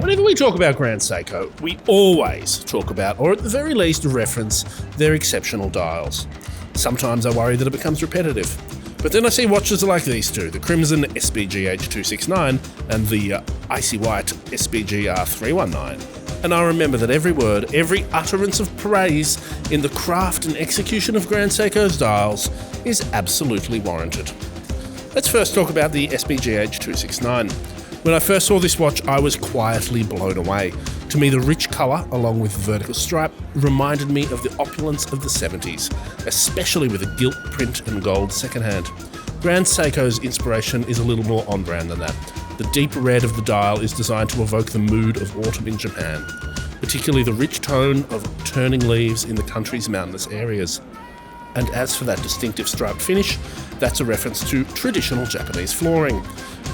Whenever we talk about Grand Seiko, we always talk about, or at the very least reference, their exceptional dials. Sometimes I worry that it becomes repetitive. But then I see watches like these two, the Crimson SBGH269 and the icy white SBGR319. And I remember that every word, every utterance of praise in the craft and execution of Grand Seiko's dials is absolutely warranted. Let's first talk about the SBGH269. When I first saw this watch, I was quietly blown away. To me, the rich colour, along with the vertical stripe, reminded me of the opulence of the 70s, especially with a gilt print and gold secondhand. Grand Seiko's inspiration is a little more on-brand than that. The deep red of the dial is designed to evoke the mood of autumn in Japan, particularly the rich tone of turning leaves in the country's mountainous areas. And as for that distinctive striped finish, that's a reference to traditional Japanese flooring.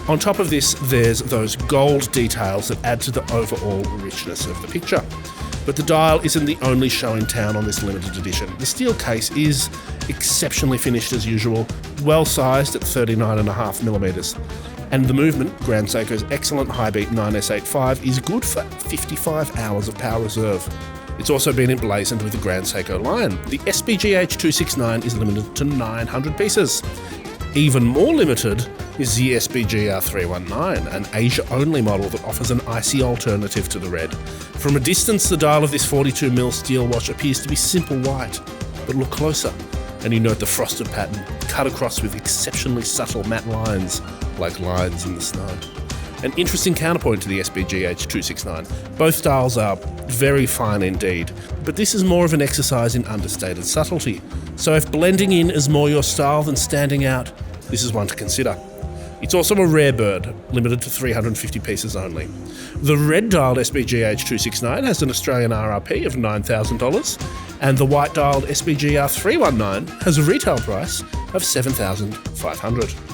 On top of this, there's those gold details that add to the overall richness of the picture. But the dial isn't the only show in town on this limited edition. The steel case is exceptionally finished as usual, well sized at 39.5mm. And the movement, Grand Seiko's excellent high-beat 9S85, is good for 55 hours of power reserve. It's also been emblazoned with the Grand Seiko line. The SBGH269 is limited to 900 pieces. Even more limited is the SBGR319, an Asia-only model that offers an icy alternative to the red. From a distance, the dial of this 42mm steel watch appears to be simple white, but look closer, and you note the frosted pattern cut across with exceptionally subtle matte lines, like lines in the snow. An interesting counterpoint to the SBGH269. Both dials are very fine indeed, but this is more of an exercise in understated subtlety. So if blending in is more your style than standing out, this is one to consider. It's also a rare bird, limited to 350 pieces only. The red-dialed SBGH269 has an Australian RRP of $9,000, and the white-dialed SBGR319 has a retail price of $7,500.